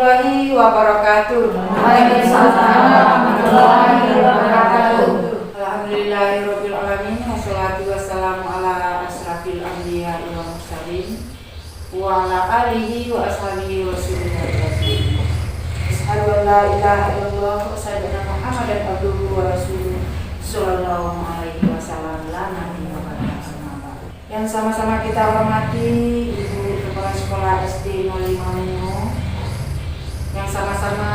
warahmatullahi wabarakatuh. Waalaikumsalam warahmatullahi wabarakatuh. Alhamdulillahirabbil alamin wassalatu wassalamu ala asrafil anbiya'i wal mursalin wa ala alihi wa ashabihi wa sallam. Asyhadu an la ilaha illallah wa asyhadu anna Muhammadan abduhu wa rasuluh sallallahu alaihi wasallam. Yang sama-sama kita hormati Ibu Kepala Sekolah SD 05 Mungo, yang sama-sama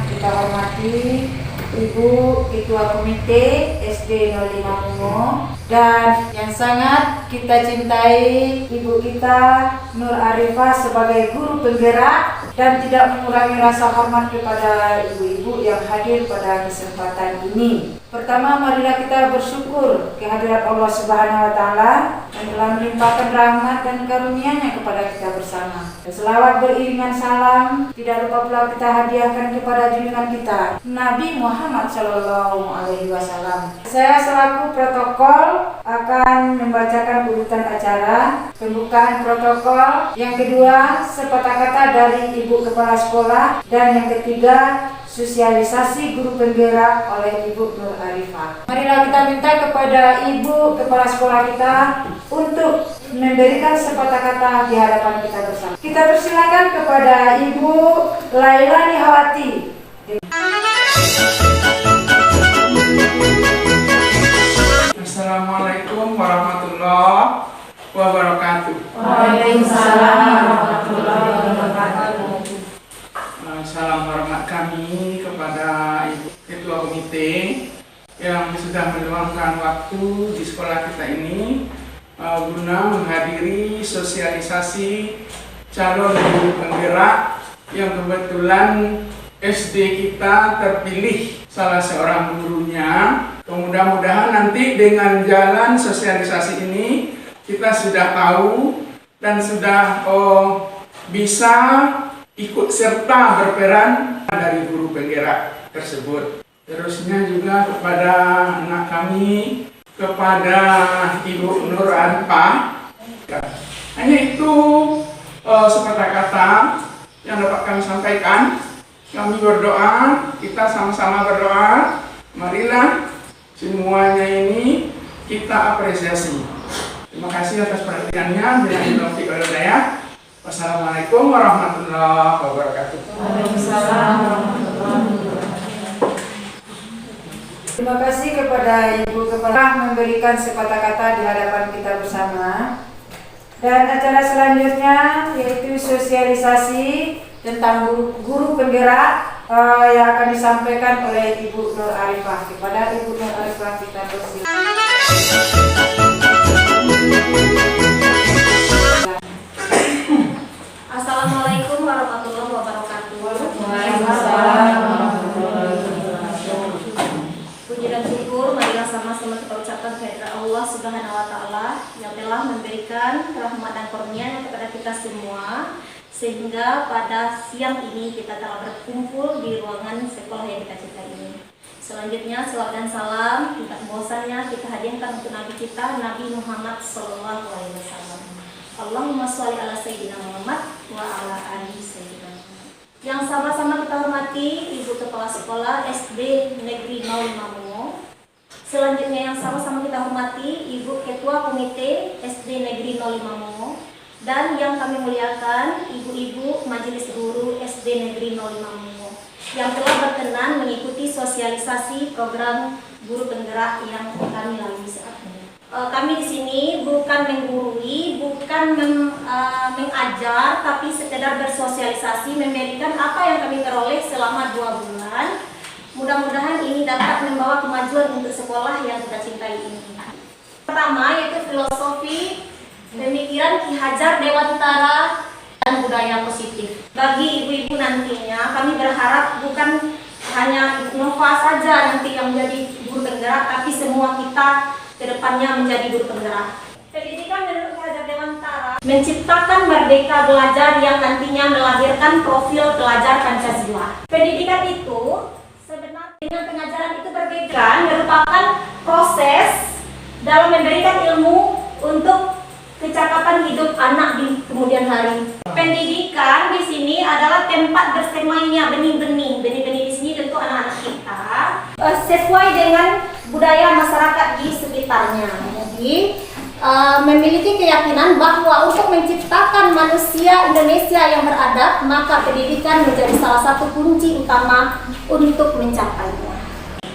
kita hormati Ibu Ketua Komite SD 05 Mungo, dan yang sangat kita cintai Ibu kita Nur Arifah sebagai guru penggerak, dan tidak mengurangi rasa hormat kepada ibu-ibu yang hadir pada kesempatan ini. Pertama, marilah kita bersyukur kehadirat Allah Subhanahu wa Ta'ala yang telah melimpahkan rahmat dan karunia-Nya kepada kita bersama. Dan selawat beriringan salam tidak lupa pula kita hadiahkan kepada junjungan kita Nabi Muhammad Sallallahu Alaihi Wasallam. Saya selaku protokol akan membacakan urutan acara pembukaan protokol, yang kedua sepatah kata dari Ibu Kepala Sekolah, dan yang ketiga sosialisasi guru penggerak oleh Ibu Nur Arifah. Marilah kita minta kepada Ibu Kepala Sekolah kita untuk memberikan sepatah kata di hadapan kita bersama. Kita persilakan kepada Ibu Lailani Hawati. Assalamualaikum warahmatullahi wabarakatuh. Waalaikumsalam warahmatullahi wabarakatuh. Salam hormat kami kepada Ibu Ketua Komite yang sudah meluangkan waktu di sekolah kita ini guna menghadiri sosialisasi calon guru penggerak yang kebetulan SD kita terpilih salah seorang gurunya. Mudah-mudahan nanti dengan jalan sosialisasi ini kita sudah tahu dan sudah bisa ikut serta berperan dari guru penggerak tersebut. Terusnya juga kepada anak kami, kepada Ibu Nur Arifah. Hanya itu sepatah kata yang dapat kami sampaikan. Kami berdoa, kita sama-sama berdoa. Marilah semuanya ini kita apresiasi. Terima kasih atas perhatiannya. Billahi taufiq wal hidayah. Wassalamualaikum warahmatullahi wabarakatuh. Waalaikumsalam warahmatullahi wabarakatuh. Terima kasih kepada Ibu Kepala memberikan sepatah kata di hadapan kita bersama. Dan acara selanjutnya yaitu sosialisasi tentang guru penggerak yang akan disampaikan oleh Ibu Nur Arifah. Kepada Ibu Nur Arifah kita persilakan. Assalamualaikum warahmatullahi wabarakatuh. Waalaikumsalam warahmatullahi wabarakatuh. Puji dan syukur marilah sama-sama kita ucapkan kehadirat Allah Subhanahu wa Ta'ala yang telah memberikan rahmat dan karunia kepada kita semua, sehingga pada siang ini kita telah berkumpul di ruangan sekolah yang kita cintai ini. Selanjutnya selawat dan salam tidak bosannya kita hadiahkan untuk Nabi kita Nabi Muhammad Sallallahu Alaihi Wasallam. Allahumma sholli ala sayyidina Muhammad wa ala ali sayyidina Muhammad. Yang sama-sama kita hormati Ibu Kepala Sekolah SD Negeri 05 Mungo. Selanjutnya yang sama-sama kita hormati Ibu Ketua Komite SD Negeri 05 Mungo. Dan yang kami muliakan Ibu-ibu Majelis Guru SD Negeri 05 Mungo yang telah berkenan mengikuti sosialisasi program guru penggerak yang kami lalui saat ini. Kami di sini bukan menggurui, bukan mengajar, tapi sekedar bersosialisasi, memberikan apa yang kami peroleh selama 2 bulan. Mudah-mudahan ini dapat membawa kemajuan untuk sekolah yang kita cintai ini. Pertama yaitu filosofi pemikiran Ki Hajar Dewantara dan budaya positif. Bagi ibu-ibu nantinya, kami berharap bukan hanya Nova saja nanti yang menjadi guru penggerak, tapi semua kita kedepannya menjadi guru penggerak. Pendidikan menurut Ki Hajar Dewantara menciptakan merdeka belajar yang nantinya melahirkan profil pelajar Pancasila. Pendidikan itu sebenarnya dengan pengajaran itu berbeda, merupakan proses dalam memberikan ilmu untuk kecakapan hidup anak di kemudian hari. pendidikan di sini adalah tempat bersemainya benih-benih. Benih-benih di sini tentu anak-anak kita sesuai dengan budaya masyarakat di sekitarnya. Jadi memiliki keyakinan bahwa untuk menciptakan manusia Indonesia yang beradab, maka pendidikan menjadi salah satu kunci utama untuk mencapainya.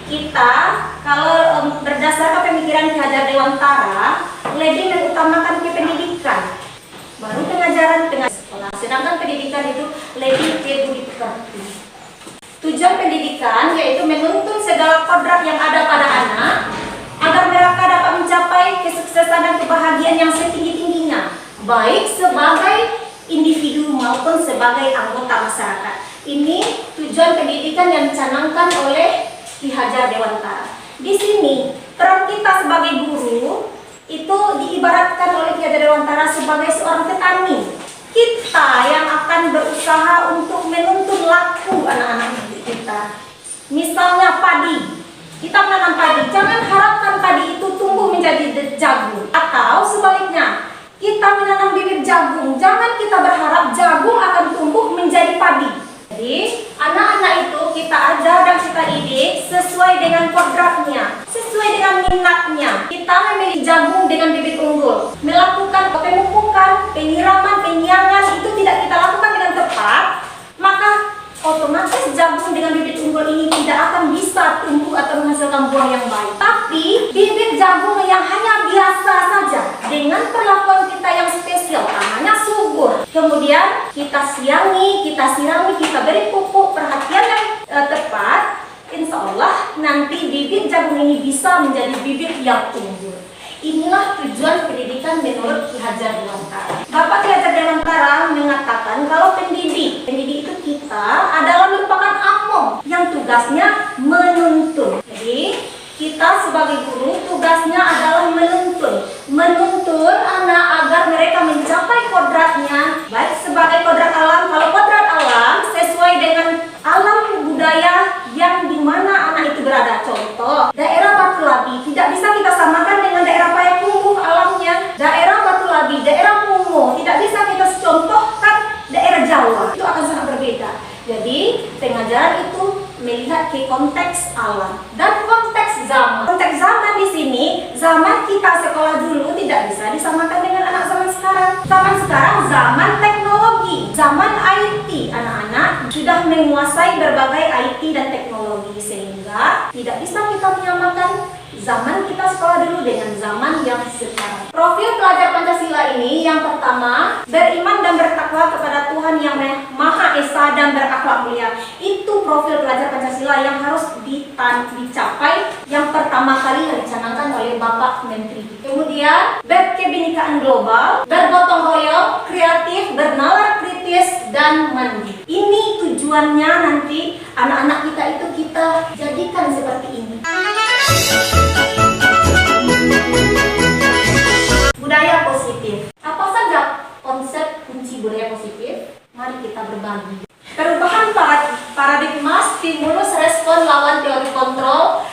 Kita kalau berdasarkan pemikiran Ki Hajar Dewantara lebih mengutamakan ke pendidikan, baru pengajaran sekolah. Sedangkan pendidikan itu lebih ke budi pekerti. Tujuan pendidikan yaitu menuntun segala kodrat yang ada pada anak agar mereka dapat mencapai kesuksesan dan kebahagiaan yang setinggi-tingginya, baik sebagai individu maupun sebagai anggota masyarakat. Ini tujuan pendidikan yang dicanangkan oleh Ki Hajar Dewantara. Di sini peran kita sebagai guru itu diibaratkan oleh Ki Hajar Dewantara sebagai seorang petani. Kita yang akan berusaha untuk menuntun laku anak-anak kita. Misalnya padi, kita menanam padi, jangan harapkan padi itu tumbuh menjadi jagung. Atau sebaliknya, kita menanam bibit jagung, jangan kita berharap jagung akan tumbuh menjadi padi. Jadi, anak-anak itu kita ajar dan kita didik sesuai dengan kodratnya, sesuai dengan minatnya. Kita memilih jagung dengan bibit unggul, melakukan pemupukan, penyiraman, penyiangan itu tidak kita lakukan dengan tepat, maka otomatis jagung dengan bibit unggul ini tidak akan bisa tumbuh atau menghasilkan buah yang baik. Tapi bibit jagung yang hanya biasa saja dengan perlakuan kita yang spesial, namanya subur. Kemudian kita siangi, kita sirami, kita beri pupuk, perhatian yang tepat. Insya Allah nanti bibit jagung ini bisa menjadi bibit yang unggul. Inilah tujuan pendidikan menurut Ki Hajar Dewantara. Bapak Ki Hajar Dewantara mengatakan kalau pendidik itu kita adalah merupakan among yang tugasnya menuntun. Jadi kita sebagai guru tugasnya adalah menuntun anak agar mereka mencapai kodratnya, baik sebagai kodrat alam. Kalau kodrat alam sesuai dengan alam budaya yang dimana anak itu berada. Contoh, daerah Batu Labi tidak bisa kita samakan dengan daerah Payakumbuh alamnya. Daerah Batu Labi, daerah Mungo tidak bisa kita contohkan daerah Jawa. Itu akan sangat berbeda. Jadi pengajaran itu melihat ke konteks alam dan konteks zaman. Konteks zaman di sini, zaman kita sekolah dulu tidak bisa disamakan dengan anak zaman sekarang. Zaman sekarang zaman teknologi, zaman IT. Anak-anak sudah menguasai berbagai IT dan teknologi sehingga tidak bisa kita menyamakan zaman kita sekolah dulu dengan zaman yang sekarang. Profil pelajar Pancasila ini yang pertama, beriman dan bertakwa kepada Tuhan yang Maha Esa dan berakhlak mulia. Itu profil pelajar Pancasila yang harus dicapai yang pertama kali yang dicanangkan oleh Bapak Menteri. Kemudian, berkebinekaan global, bergotong royong, kreatif, bernalar kritis, dan mandiri. Ini tujuannya nanti anak-anak kita itu kita jadikan seperti ini. Budaya positif. Apa saja konsep kunci budaya positif? Mari kita berbagi. Perubahan paradigma, stimulus, respon, lawan teori kontrol.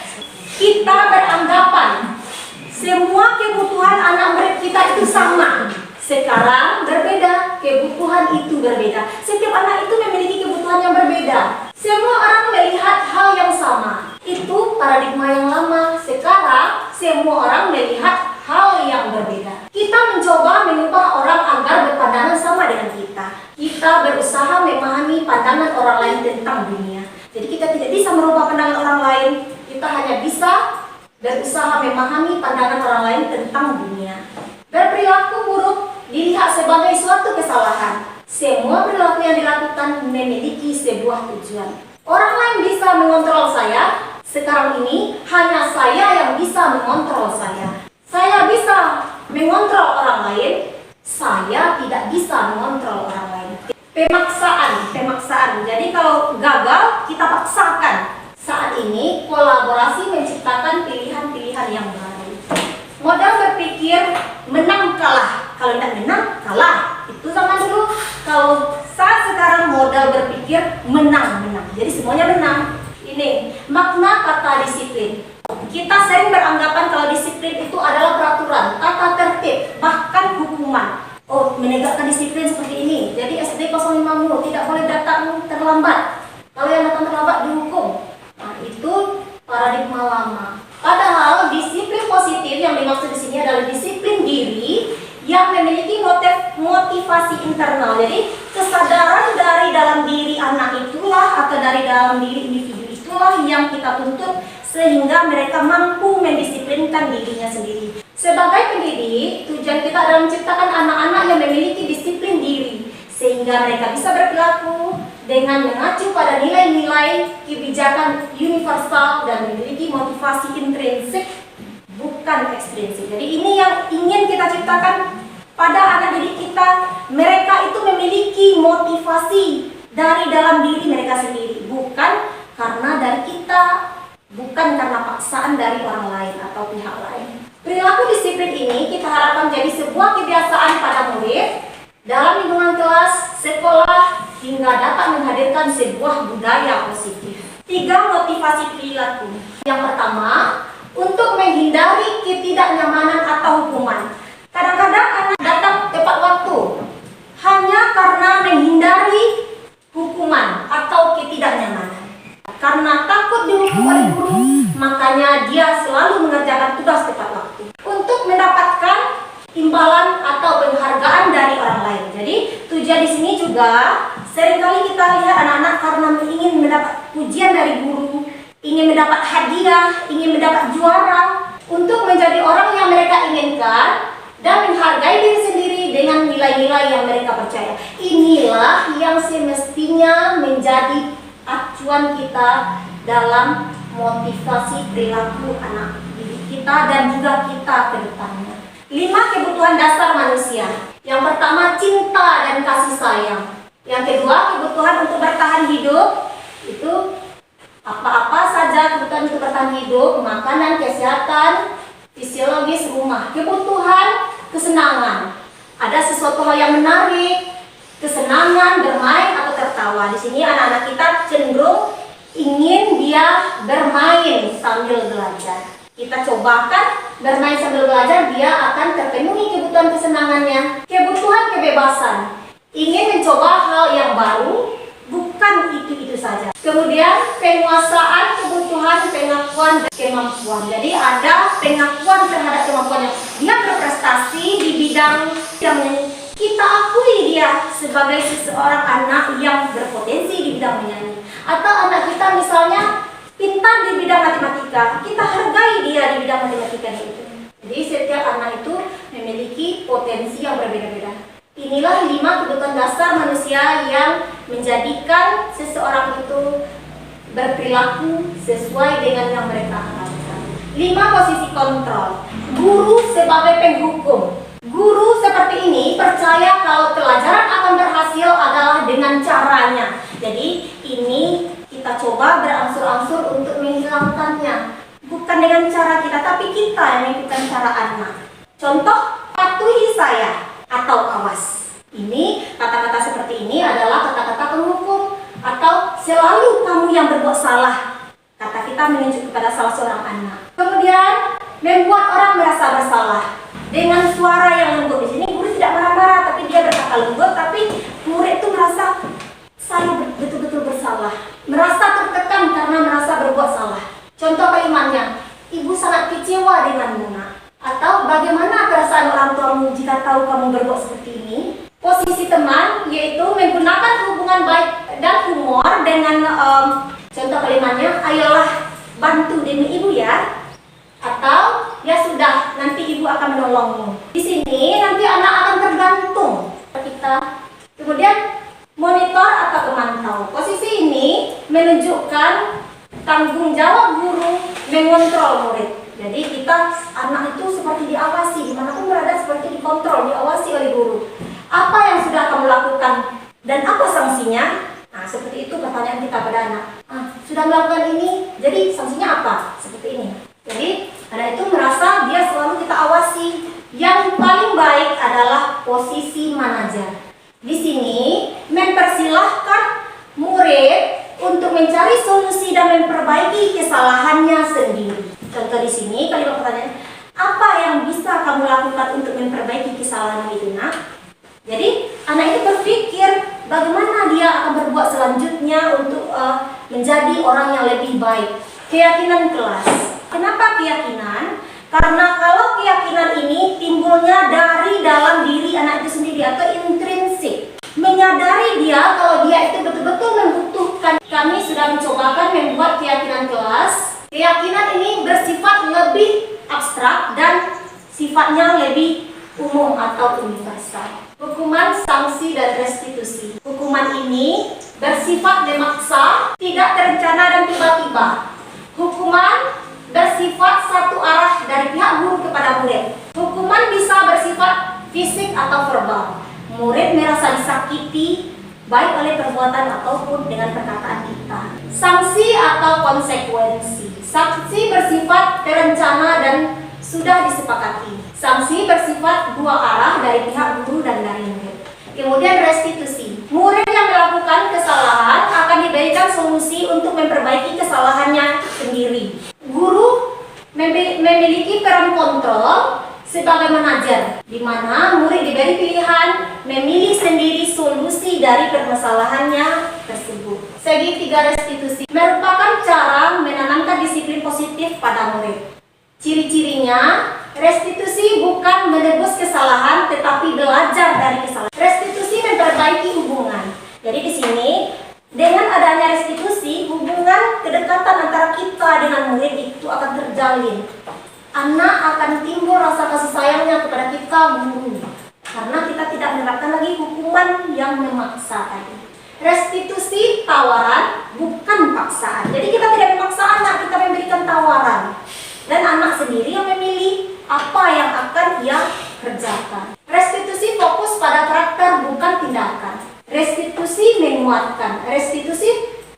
Kita beranggapan semua kebutuhan anak murid kita itu sama. Sekarang berbeda, kebutuhan itu berbeda. Setiap anak itu memiliki kebutuhan yang berbeda. Semua orang melihat hal yang sama. Itu paradigma yang lama. Sekarang semua orang melihat hal yang berbeda. Kita mencoba mengubah orang agar berpandangan sama dengan kita. Kita berusaha memahami pandangan orang lain tentang dunia. Jadi kita tidak bisa merubah pandangan orang lain. Kita hanya bisa berusaha memahami pandangan orang lain tentang dunia. Berperilaku buruk dilihat sebagai suatu kesalahan. Semua perilaku yang dilakukan memiliki sebuah tujuan. Orang lain bisa mengontrol saya. Sekarang ini hanya saya yang bisa mengontrol saya. Saya bisa mengontrol orang lain. Saya tidak bisa mengontrol orang lain. Pemaksaan. Jadi kalau gagal kita paksakan. Saat ini kolaborasi menciptakan pilihan-pilihan yang baru. Modal berpikir menang kalah. Kalau tidak menang kalah. Itu zaman dulu. Kalau saat sekarang modal berpikir menang. Jadi semuanya menang. Ini makna kata disiplin. Kita sering beranggapan kalau disiplin itu adalah peraturan, tata tertib, bahkan hukuman. Oh, menegakkan disiplin seperti ini. Jadi terlambat. Kalau yang datang terlambat dihukum. Nah, itu paradigma lama. Padahal disiplin positif yang dimaksud di sini adalah disiplin diri yang memiliki motivasi internal. Jadi kesadaran dari dalam diri anak itulah atau dari dalam diri individu itulah yang kita tuntut sehingga mereka mampu mendisiplinkan dirinya sendiri. Sebagai pendidik, tujuan kita adalah menciptakan anak-anak yang memiliki disiplin diri sehingga mereka bisa berperilaku dengan mengacu pada nilai-nilai kebijakan universal dan memiliki motivasi intrinsik bukan ekstrinsik. Jadi ini yang ingin kita ciptakan pada anak didik kita. Mereka itu memiliki motivasi dari dalam diri mereka sendiri, bukan karena dari kita, bukan karena paksaan dari orang lain atau pihak lain. Perilaku disiplin ini kita harapkan jadi sebuah kebiasaan pada murid dalam lingkungan kelas, sekolah, hingga dapat menghadirkan sebuah budaya positif. 3 motivasi perilaku. Yang pertama, untuk menghindari ketidaknyamanan atau hukuman. Kadang-kadang anak datang tepat waktu hanya karena menghindari hukuman atau ketidaknyamanan. Karena takut dihukum oleh guru, makanya dia selalu mengerjakan tugas tepat waktu untuk mendapatkan imbalan atau penghargaan dari orang lain. Jadi tujuan di sini juga seringkali kita lihat anak-anak karena ingin mendapat pujian dari guru, ingin mendapat hadiah, ingin mendapat juara untuk menjadi orang yang mereka inginkan dan menghargai diri sendiri dengan nilai-nilai yang mereka percaya. Inilah yang semestinya menjadi acuan kita dalam motivasi perilaku anak didik kita dan juga kita ke depannya. 5 kebutuhan dasar manusia. Yang pertama, cinta dan kasih sayang. Yang kedua, kebutuhan untuk bertahan hidup. Itu apa-apa saja kebutuhan untuk bertahan hidup, makanan, kesehatan, fisiologis, rumah. Kebutuhan kesenangan. Ada sesuatu hal yang menarik, kesenangan, bermain atau tertawa. Di sini anak-anak kita cenderung ingin dia bermain sambil belajar. Kita cobakan bermain sambil belajar, dia akan terpenuhi kebutuhan kesenangannya. Kebutuhan kebebasan, ingin mencoba hal yang baru, bukan itu-itu saja. Kemudian penguasaan kebutuhan, pengakuan, dan kemampuan. Jadi ada pengakuan terhadap kemampuannya. Dia berprestasi di bidang yang kita akui dia sebagai seseorang anak yang berpotensi di bidang menyanyi. Atau anak kita misalnya pintar di bidang matematika, kita hargai dia di bidang matematika itu. Jadi setiap anak itu memiliki potensi yang berbeda-beda. Inilah 5 kebutuhan dasar manusia yang menjadikan seseorang itu berperilaku sesuai dengan yang mereka harapkan. 5 posisi kontrol. Guru sebagai penghukum. Guru seperti ini percaya kalau pelajaran akan berhasil adalah dengan caranya. Jadi ini kita coba berangsur-angsur untuk menghilangkannya. Bukan dengan cara kita, tapi kita yang mengikuti cara anak. Contoh, patuhi saya atau awas. Ini kata-kata seperti ini adalah kata-kata penghukum atau selalu kamu yang berbuat salah. Kata kita menunjuk kepada salah seorang anak. Kemudian membuat orang merasa bersalah dengan suara yang lembut. Di sini guru tidak marah-marah, tapi dia berkata lembut, tapi murid itu merasa saya betul-betul bersalah, merasa tertekan karena merasa berbuat salah. Contoh kalimatnya, ibu sangat kecewa denganmu nak. Atau bagaimana perasaan orang tuamu jika tahu kamu berbuat seperti ini. Posisi teman yaitu menggunakan hubungan baik dan humor dengan contoh kalimatnya, ayolah bantu demi ibu ya. Atau ya sudah, nanti ibu akan menolongmu. Di sini nanti anak akan tergantung kita. Kemudian monitor atau pemantau. Posisi ini menunjukkan tanggung jawab guru mengontrol murid. Jadi kita anak itu seperti diawasi, dimanapun berada seperti dikontrol, diawasi oleh guru. Apa yang sudah kamu lakukan dan apa sanksinya? Nah, seperti itu pertanyaan kita pada anak. Sudah melakukan ini, jadi sanksinya apa? Seperti ini. Jadi anak itu merasa dia selalu kita awasi. Yang paling baik adalah posisi manajer. Di sini mempersilahkan murid untuk mencari solusi dan memperbaiki kesalahannya sendiri. Contoh di sini kalimat pertanyaan, apa yang bisa kamu lakukan untuk memperbaiki kesalahan itu nak? Jadi anak itu berpikir bagaimana dia akan berbuat selanjutnya Keyakinan kelas. Kenapa keyakinan? Karena kalau keyakinan ini timbulnya dari dalam diri anak itu sendiri atau intrinsik. Menyadari dia kalau dia itu betul-betul membutuhkan. Kami sudah mencobakan membuat keyakinan kelas. Keyakinan ini bersifat lebih abstrak dan sifatnya lebih umum atau universal. Hukuman, sanksi, dan restitusi. Hukuman ini bersifat memaksa, tidak terencana dan tiba-tiba. Hukuman bersifat satu arah dari pihak guru kepada murid. Hukuman bisa bersifat fisik atau verbal. Murid merasa disakiti baik oleh perbuatan ataupun dengan perkataan kita. Sanksi atau konsekuensi. Sanksi bersifat terencana dan sudah disepakati. Sanksi bersifat dua arah dari pihak guru dan dari murid. Kemudian restitusi. Murid yang melakukan kesalahan akan diberikan solusi untuk memperbaiki kesalahannya sendiri. Guru memiliki peran kontrol sebagai manajer, di mana murid diberi pilihan memilih sendiri solusi dari permasalahannya tersebut. Segitiga restitusi merupakan cara menanamkan disiplin positif pada murid. Ciri-cirinya, restitusi bukan menebus kesalahan tetapi belajar dari kesalahan. Restitusi memperbaiki hubungan. Jadi di sini dengan adanya restitusi, hubungan kedekatan antara kita dengan murid itu akan terjalin. Anak akan timbul rasa kasih sayangnya kepada kita guru. Karena kita tidak menerapkan lagi hukuman yang memaksa tadi. Restitusi tawaran bukan paksaan. Jadi kita tidak memaksa anak, kita memberikan tawaran. Dan anak sendiri yang memilih apa yang akan ia kerjakan. Restitusi fokus pada karakter bukan tindakan. Restitusi menguatkan. Restitusi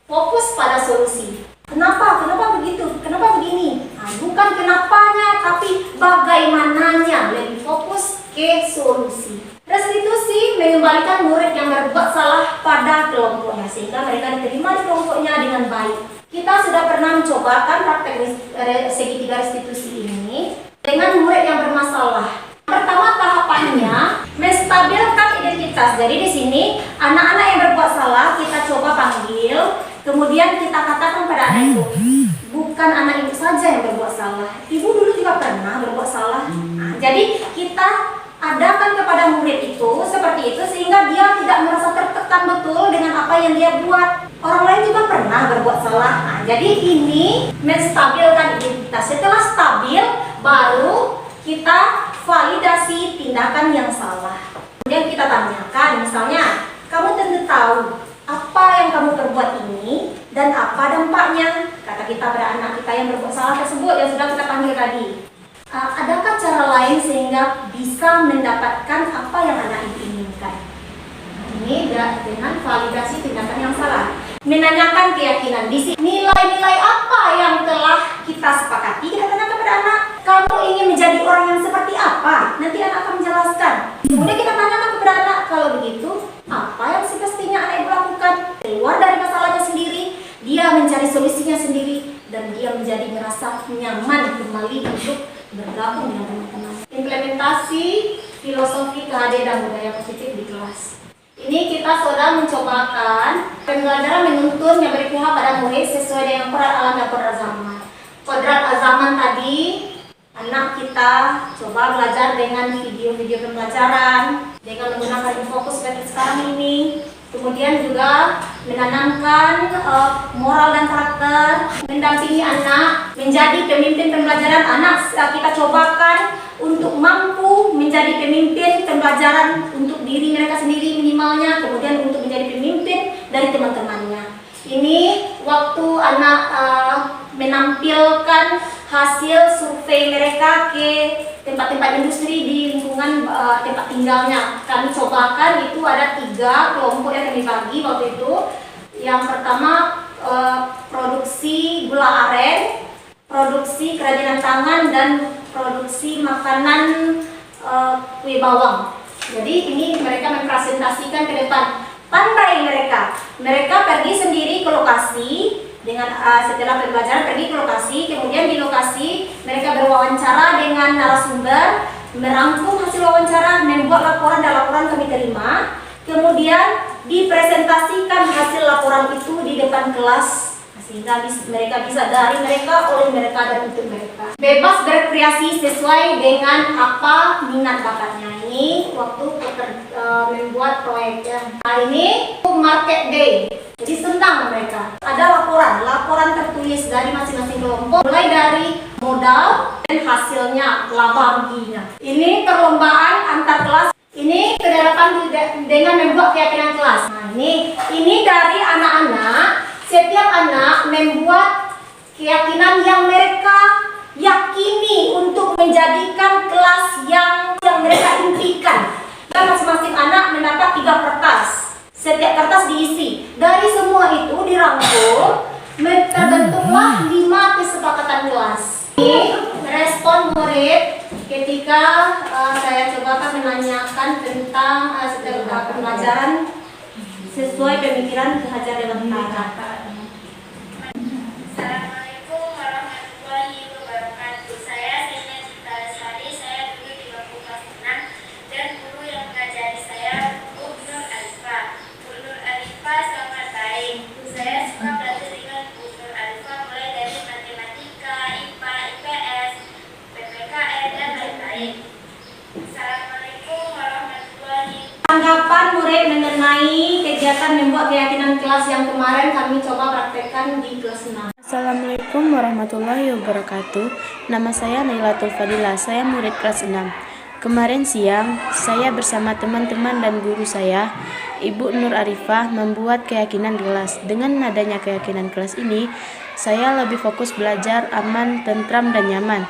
fokus pada solusi. Kenapa? Kenapa begitu? Kenapa begini? Nah, bukan kenapanya, tapi bagaimananya. Lebih fokus ke solusi. Restitusi mengembalikan murid yang berbuat salah pada kelompoknya sehingga mereka diterima di kelompoknya dengan baik. Kita sudah pernah mencobakan praktek segitiga restitusi ini dengan murid yang bermasalah. Pertama tahapannya menstabilkan identitas. Jadi di sini anak-anak yang berbuat salah kita coba panggil, kemudian kita katakan pada anak itu, bukan anak ibu saja yang berbuat salah. Ibu dulu juga pernah berbuat salah. Nah, jadi kita adakan kepada murid itu seperti itu sehingga dia tidak merasa tertekan betul dengan apa yang dia buat. Orang lain juga pernah berbuat salah. Nah, jadi ini menstabilkan identitas. Setelah stabil, baru kita validasi tindakan yang salah. Kemudian kita tanyakan, misalnya, kamu tentu tahu apa yang kamu perbuat ini dan apa dampaknya. Kata kita pada anak kita yang berbuat salah tersebut yang sudah kita panggil tadi. Adakah cara lain sehingga bisa mendapatkan apa yang anak itu inginkan? Ini dengan validasi tindakan yang salah. Menanyakan keyakinan. Di sini nilai-nilai apa yang telah kita sepakati? Kita tanyakan kepada anak, kamu ingin menjadi orang yang seperti apa? Nanti anak akan menjelaskan. Kemudian kita tanyakan kepada anak, kalau begitu, apa yang semestinya anak ibu lakukan? Keluar dari masalahnya sendiri, dia mencari solusinya sendiri, dan dia menjadi merasa nyaman kembali untuk bergabung dengan teman-teman. Implementasi filosofi kehadiran dan budaya positif di kelas. Ini kita sudah mencobakan pembelajaran menuntun yang berpihak pada murid sesuai dengan kodrat alam dan kodrat zaman. Kodrat zaman tadi, anak kita coba belajar dengan video-video pembelajaran, dengan menggunakan infocus seperti sekarang ini. Kemudian juga menanamkan moral dan karakter, mendampingi anak, menjadi pemimpin pembelajaran anak. Kita cobakan untuk mampu menjadi pemimpin pembelajaran untuk diri mereka sendiri minimalnya, kemudian untuk menjadi pemimpin dari teman-temannya. Ini waktu anak menampilkan hasil survei mereka ke tempat-tempat industri di lingkungan tempat tinggalnya. Kami cobakan itu ada 3 kelompok yang kami bagi waktu itu. Yang pertama produksi gula aren, produksi kerajinan tangan, dan produksi makanan kue bawang. Jadi ini mereka mempresentasikan ke depan. Pandai mereka. Mereka pergi sendiri ke lokasi dengan setelah pembelajaran pergi ke lokasi, kemudian di lokasi mereka berwawancara dengan narasumber, merangkum hasil wawancara, membuat laporan dan laporan kami terima, kemudian dipresentasikan hasil laporan itu di depan kelas sehingga mereka bisa dari mereka, oleh mereka, dan untuk mereka. Bebas berkreasi sesuai dengan apa minat bakatnya. Ini waktu membuat proyeknya. Nah, ini market day, jadi senang mereka. Ada laporan tertulis dari masing-masing kelompok, mulai dari modal dan hasilnya, laba ruginya. Ini perlombaan antar kelas. Ini kedalaman dengan membuat keyakinan kelas. Nah, ini dari anak-anak. Setiap anak membuat keyakinan yang mereka yakini untuk menjadikan kelas yang mereka impikan. Dan masing-masing anak mendapat 3 kertas. Setiap kertas diisi. Dari semua itu dirangkum, terbentuklah 5 kesepakatan kelas. Ini respon murid ketika saya coba menanyakan tentang pembelajaran sesuai pemikiran Hajar Dewantara mereka. Assalamualaikum warahmatullahi wabarakatuh. Saya Sena Cita Lestari, saya dulu di bangku kelas 6 dan guru yang mengajari saya Bu Nur Alifah. Bu Nur Alifah sangat baik. Saya suka belajar dengan Bu Nur Alifah mulai dari matematika, IPA, IPS, PPKN dan lain-lain. Assalamualaikum warahmatullahi wabarakatuh. Tanggapan murid mengenai kegiatan membuat keyakinan kelas yang kemarin kami coba praktekkan di kelas 6. Assalamualaikum warahmatullahi wabarakatuh. Nama saya Nailatul Fadilah, saya murid kelas 6. Kemarin siang, saya bersama teman-teman dan guru saya, Ibu Nur Arifah, membuat keyakinan kelas. Dengan adanya keyakinan kelas ini, saya lebih fokus belajar, aman, tentram, dan nyaman.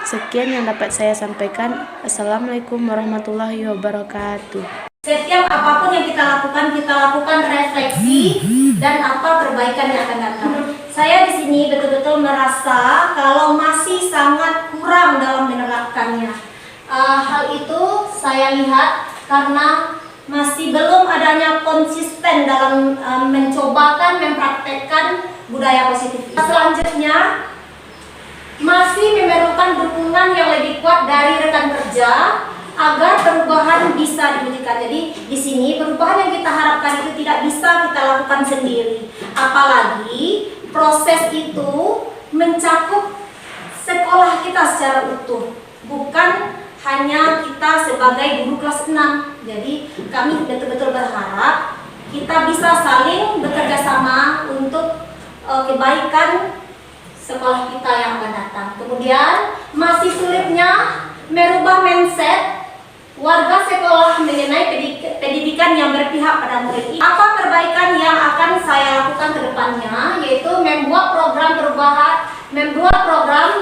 Sekian yang dapat saya sampaikan. Assalamualaikum warahmatullahi wabarakatuh. Setiap apapun yang kita lakukan refleksi dan apa perbaikan yang akan datang. Saya di sini betul-betul merasa kalau masih sangat kurang dalam menerapkannya. Hal itu saya lihat karena masih belum adanya konsisten dalam mencobakan mempraktekkan budaya positif. Selanjutnya masih memerlukan dukungan yang lebih kuat dari rekan kerja agar perubahan bisa diwujudkan. Jadi di sini perubahan yang kita harapkan itu tidak bisa kita lakukan sendiri. Apalagi proses itu mencakup sekolah kita secara utuh, bukan hanya kita sebagai guru kelas 6. Jadi kami betul-betul berharap kita bisa saling bekerja sama untuk kebaikan sekolah kita yang akan datang. Kemudian masih sulitnya merubah mindset warga sekolah mengenai pendidikan yang berpihak pada murid. Apa perbaikan yang akan saya lakukan ke depannya, yaitu membuat program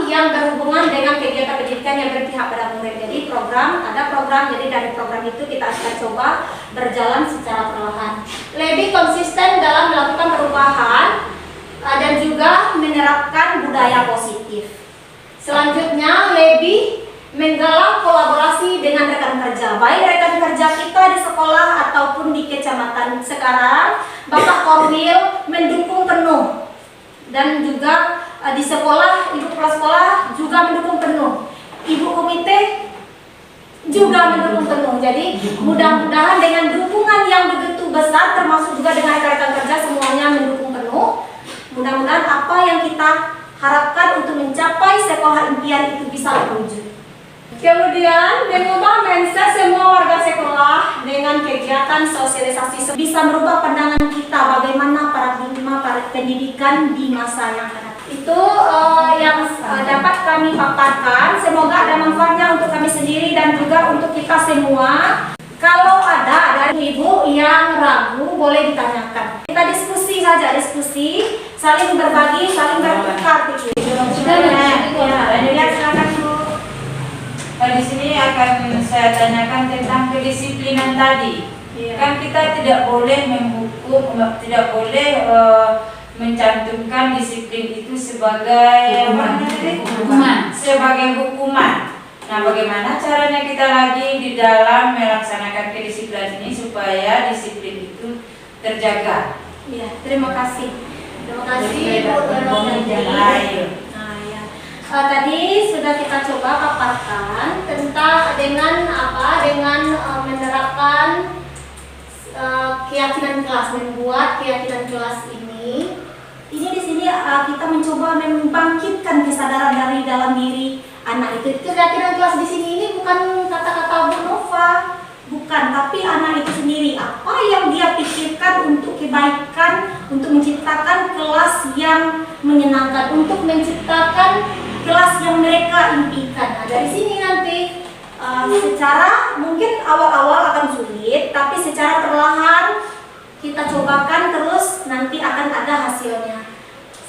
yang berhubungan dengan kegiatan pendidikan yang berpihak pada murid. Jadi ada program, jadi dari program itu kita akan coba berjalan secara perlahan. Lebih konsisten dalam melakukan perubahan dan juga menerapkan budaya positif. Selanjutnya lebih menggalang kolaborasi dengan rekan kerja, baik rekan kerja kita di sekolah ataupun di kecamatan. Sekarang Bapak Korwil mendukung penuh dan juga di sekolah, ibu kepala sekolah juga mendukung penuh, ibu komite juga mendukung penuh. Jadi mudah-mudahan dengan dukungan yang begitu besar, termasuk juga dengan rekan-rekan kerja, semuanya mendukung penuh. Mudah-mudahan apa yang kita harapkan untuk mencapai sekolah impian itu bisa terwujud. Kemudian mengubah mindset semua warga sekolah dengan kegiatan sosialisasi bisa merubah pandangan kita bagaimana paradigma pendidikan di masa yang akan datang. Itu yang dapat kami paparkan. Semoga ada manfaatnya untuk kami sendiri dan juga untuk kita semua. Kalau ada dari ibu yang ragu boleh ditanyakan. Kita diskusi saja, saling berbagi, saling bertukar pikiran. Ya, silakan Bu. Di sini akan saya tanyakan tentang kedisiplinan tadi. Kan kita tidak boleh menghukum, tidak boleh mencantumkan disiplin itu sebagai hukuman. Sebagai hukuman. Nah, bagaimana caranya kita lagi di dalam melaksanakan kedisiplinan ini supaya disiplin itu terjaga? Iya, terima kasih. Terima kasih Bu. Tadi sudah kita coba paparkan tentang dengan menerapkan keyakinan kelas, membuat keyakinan kelas ini. Ini di sini kita mencoba membangkitkan kesadaran dari dalam diri anak itu. Keyakinan kelas di sini ini bukan kata-kata Bu Nova, bukan, tapi anak itu sendiri. Apa yang dia pikirkan untuk kebaikan, untuk menciptakan kelas yang menyenangkan, untuk menciptakan kelas yang mereka impikan. Nah, dari sini nanti secara mungkin awal-awal akan sulit, tapi secara perlahan kita cobakan terus, nanti akan ada hasilnya.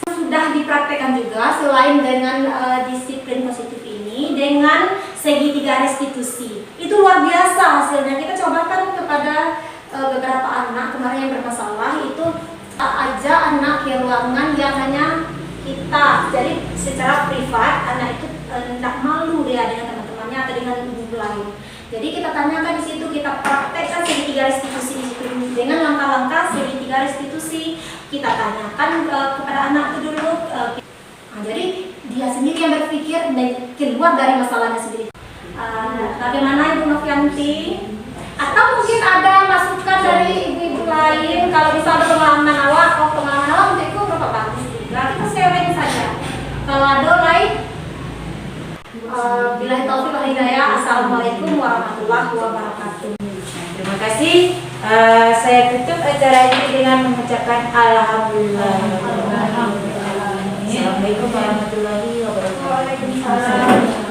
Sudah dipraktekkan juga selain dengan disiplin positif ini, dengan segi 3 restitusi. Itu luar biasa hasilnya. Kita cobakan kepada beberapa anak kemarin yang bermasalah, itu aja anak ke ruangan yang hanya kita, jadi secara privat anak itu tidak malu dia dengan teman-temannya atau dengan ibu lain. Jadi kita tanyakan di situ, kita praktekkan segi 3 restitusi di situ dengan langkah-langkah segi 3 restitusi. Kita tanyakan kepada anak itu dulu. Jadi dia sendiri yang berpikir dan keluar dari masalahnya sendiri. Bagaimana Ibu Novianti? Atau mungkin ada masukan dari ibu-ibu lain, kalau bisa ada pengalaman awal, pengalaman awal menurutku berapa bagus juga, kita sharing saja. Kalau ada lain, billahi taufiq wal hidayah. Assalamualaikum warahmatullahi wabarakatuh. Terima kasih. Saya tutup acara ini dengan mengucapkan alhamdulillah. Assalamualaikum warahmatullahi wabarakatuh. Waalaikumsalam.